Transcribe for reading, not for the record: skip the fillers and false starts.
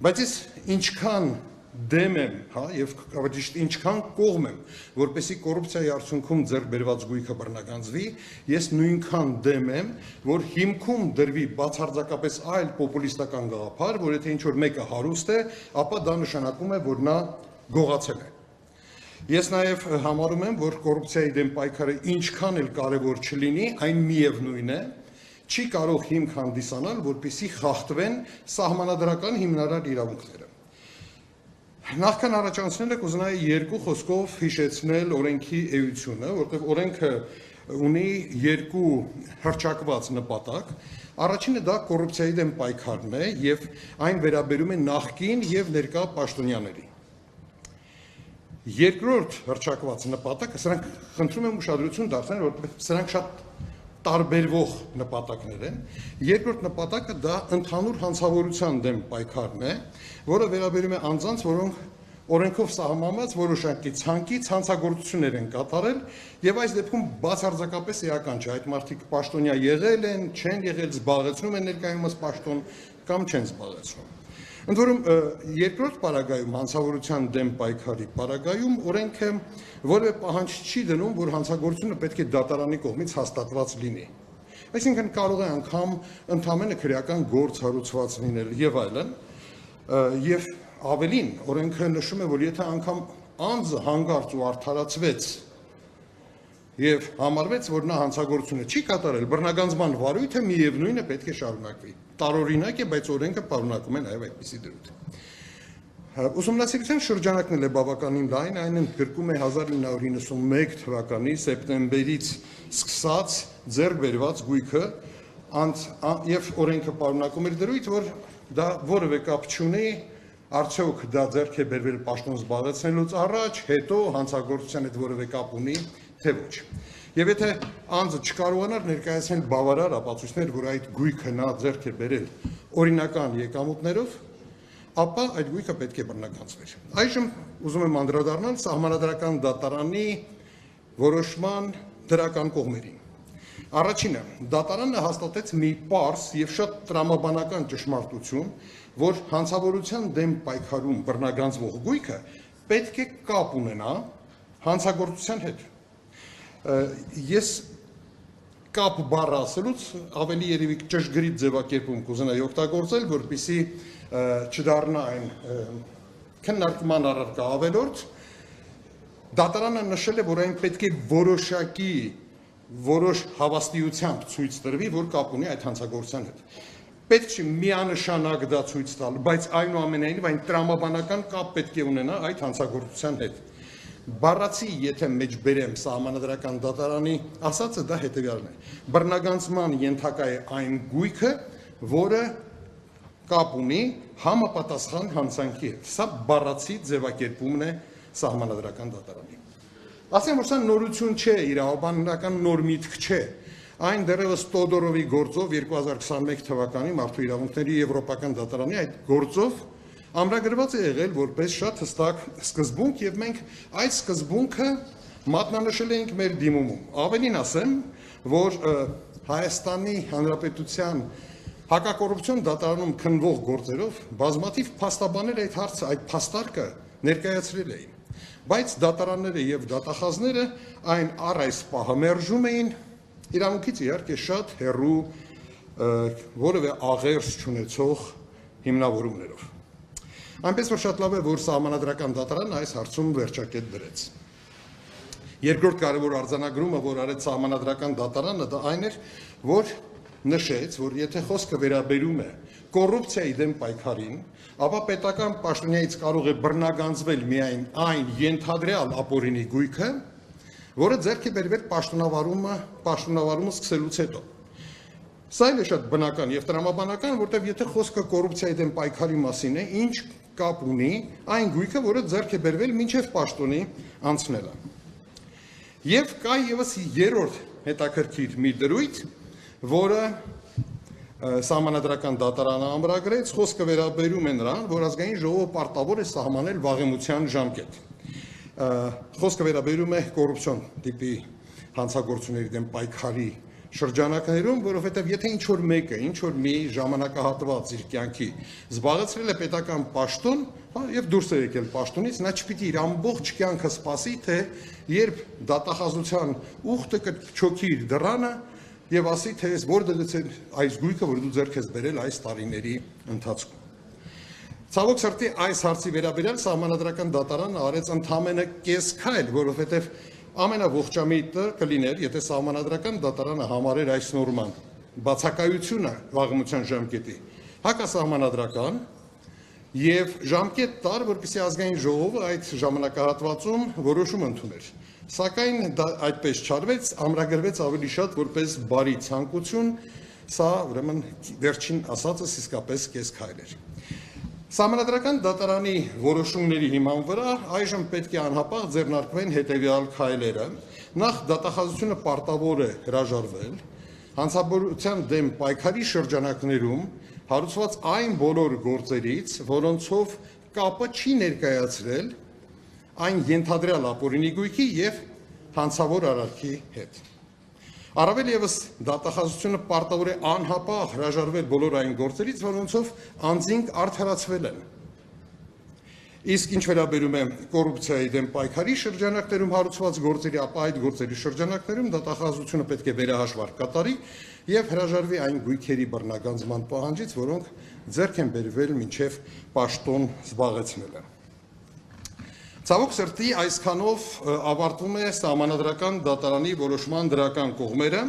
Բայց ես ինչքան դեմ եմ, եւ ինչքան կողմ եմ, որպեսզի կոռուպցիայի արդյունքում ձեռք բերված գույքը բռնագանձվի, ես նույնքան դեմ եմ, որ հիմքում դրվի բացարձակապես այլ պոպուլիստական գաղափար, որ եթե ինչ-որ մեկը հարուստ է, ապա դա նշանակում է, որ նա գողացել է։ Ես նաև համարում եմ, որ կոռուպցիայի դեմ պայքարը ինչքան էլ կարևոր չլինի, այն միևնույն է, չի կարող հիմք հանդիսանալ, որպեսզի խախտվեն սահմանադրական հիմնարար իրավունքները։ Նախքան առաջանցնելը կուզենայի երկու խոսքով հիշեցնել օրենքի էությունը, որտեղ օրենքը ունի երկու հռչակված նպատակ։ Առաջինը դա կոռուպցիայի դեմ պայքարն է եւ այն վերաբերում է նախկին եւ ներկա պաշտոնյաների։ Երկրորդ հռչակված նպատակը, սրանք խնդրում եմ ուշադրություն դարձնել, որովհետեւ սրանք շատ տարբերվող նպատակներ են։ Երկրորդ նպատակը դա ընդհանուր հանցավորության դեմ պայքարն է, որը վերաբերում է անձանց, որոնք օրենքով սահմանված որոշակի ցանկից հանցագործություններ են կատարել, եւ այս դեպքում բացարձակապես էական չէ, այդ մարդիկ պաշտոնյա եղել են, չեն եղել, զբաղեցնում են ներկայումս պաշտոն կամ չեն զբաղեցնում։ Ընդ որում երկրորդ պարագայում հանցավորության դեմ պայքարի պարագայում օրենքը որևէ պահանջ չի դնում, որ հանցագործությունը պետք է դատարանի կողմից հաստատված լինի։ Այսինքն կարող է անգամ ընդհանրապես քրեական գործ հարուցված լինել եւ այլն, եւ ավելին օրենքը նշում է, որ եթե անգամ անձը հանգարց ու արդարացվեց եւ համարվեց, որ նա հանցագործությունը չի կատարել, բռնագանձման վարույթը միևնույն է պետք է շարունակվի։ Տարօրինակ է, բայց օրենքը պարունակում է նաեւ այդպիսի դրույթ։ Ուսումնասիրության շրջանակն է բավականին լայն, այն ընդգրկում է 1991 թվականի սեպտեմբերից սկսած ձեռք բերված գույքը, եւ օրենքը պարունակում էր դրույթ, որ դա որևէ կապ չունի, արդյոք դա ձեռք է բերվել պաշտոն զբաղեցնելուց առաջ, հետո հանցագործության հետ որևէ կապ ունի, թե ոչ։ Եվ եթե անձը չկարողանար ներկայացնել բավարար ապացույցներ, որ այդ գույքը նա ձեռք է բերել օրինական եկամուտներով, ապա այդ գույքը պետք է բռնագանձվեր։ Այժմ ուզում եմ անդրադառնալ սահմանադրական դատարանի որոշման դրական կողմերին։ Առաջինը, դատարանը հաստատեց մի պարզ եւ շատ տրամաբանական ճշմարտություն, որ հանցավորության դեմ պայքարում բռնագանձվող գույքը պետք է կապ ունենա հանցագործության հետ։ Ես կապ բառը ասելուց ավելի երևի ճշգրիտ ձևակերպում կուզենայի օգտագործել, որպեսզի չդառնա այն քննարկման առարկա ավելորդ։ Դատարանը նշել է, որ այն պետք է որոշակի որոշ հավաստիությամբ ցույց տրվի, որ կապ ունի այդ հանցագործության հետ։ Պետք չի միանշանակ դա ցույց տալ, բայց այնուամենայնիվ այն տրամաբանական կապ պետք է ունենա այդ հանցագործության հետ։ Բառացի, եթե մեջ բերեմ սահմանադրական դատարանի ասածը, դա հետևյալն է։ Բռնագանձման ենթակա է այն գույքը, որը կապ ունի համապատասխան հանցանքի հետ։ Սա բառացի ձևակերպումն է սահմանադրական դատարանի։ Ասեմ, որ սա նորություն չէ, իրավաբանական նոր միտք չէ։ Այն դեռևս Տոդորովի գործով 2021 թվականի Մարդու իրավունքների եվրոպական դատարանի այդ գործով ամրագրված է եղել որպես շատ հստակ սկզբունք, եւ մենք այդ սկզբունքը մատնանշել ենք մեր դիմումում։ Ավելին ասեմ, որ Հայաստանի Հանրապետության հակակոռուպցիոն դատարանում քննվող գործերով բազմաթիվ փաստաբաներ այդ հարցը, այդ փաստարկը ներկայացրել էին, բայց դատարանները եւ դատախազները այն առ այս պահը մերժում էին իրավունքից իհարկե շատ հեռու որևէ աղերս չունեցող հիմնավորումներով։ Այնպես որ շատ լավ է, որ սահմանադրական դատարանը այս հարցում վերջակետ դրեց։ Երկրորդ կարևոր արձանագրումը, որ արեց սահմանադրական դատարանը, դա այն էր, որ նշեց, որ եթե խոսքը վերաբերում է կոռուպցիայի դեմ պայքարին, ապա պետական պաշտոնյայից կարող է բռնագանձվել միայն այն ենթադրյալ ապօրինի գույքը, որը ձեռք է բերվել պաշտոնավարումը սկսելուց հետո։ Սա էլ է շատ բնական եւ տրամաբանական, որտեղ եթե խոսքը կոռուպցիայի դեմ պայքարի մասին է, ինչ կապ ունի այն գույքը, որը ձեռք է բերվել մինչև պաշտոնի անցնելը։ Եվ կա եւս երրորդ հետաքրքիր մի դրույթ, որը սահմանադրական դատարանը ամրագրեց, խոսքը վերաբերում է նրան, որ ազգային ժողովը պարտավոր է սահմանել վաղեմության ժամկետ։ Խոսքը վերաբերում է կոռուպցիոն տիպի հանցագործությունների դեմ պայքարի շրջանակներում, որովհետև եթե ինչ-որ մեկը, ինչ-որ մի ժամանակահատված իր կյանքի զբաղեցրել է պետական պաշտոն, եւ դուրս է եկել պաշտոնից, նա չպիտի իր ամբողջ կյանքը սպասի, թե երբ դատախազության ուխտը կչոքի իր դռանը եւ ասի, թե որտեղից է այս գույքը, որ դու ձեռք ես բերել այս տարիների ընթացքում։ Ցավոք սրտի այս հարցի վերաբերյալ Սահմանադրական դատարանը արեց ընդամենը կես քայլ, որովհետև ամենաողջամիտը կլիներ, եթե Սահմանադրական դատարանը համարեր այս նորման բացակայությունը վաղեմության ժամկետի հակասահմանադրական եւ ժամկետ տար, որպեսզի ազգային ժողովը այդ ժամանակահատվածում որոշում ընդուներ։ Սակայն դա այդպես չարվեց, ամրագրվեց ավելի շատ որպես բարի ցանկություն, սա ուրեմն վերջին ասածս իսկապես կես քայլ էր։ Սահմանադրական դատարանի որոշումների հիման վրա այժմ պետք է անհապաղ ձեռնարկվեն հետևյալ քայլերը։ Նախ դատախազությունը պարտավոր է հրաժարվել հանցավորության դեմ պայքարի շրջանակներում հարուցված այն բոլոր գործերից, որոնցով կապը չի ներկայացրել այն ենթադրյալ ապօրինի գույքի եւ հանցավոր արարքի հետ։ Առավել ևս դատախազությունը պարտավոր է անհապաղ հրաժարվել բոլոր այն գործերից, որոնցով անձինք արդարացվել են։ Իսկ ինչ վերաբերում է կոռուպցիայի դեմ պայքարի շրջանակներում հարուցված գործերի, ապա այդ գործերի շրջանակներում դատախազությունը պետք է վերահաշվարկ կատարի եւ հրաժարվի այն գույքերի բռնագանձման պահանջից, որոնք ձեռք են բերվել մինչեւ պաշտոն զբաղեցնելը։ Ցավոք սրտի այսքանով ավարտվում է Սահմանադրական դատարանի որոշման դրական կողմերը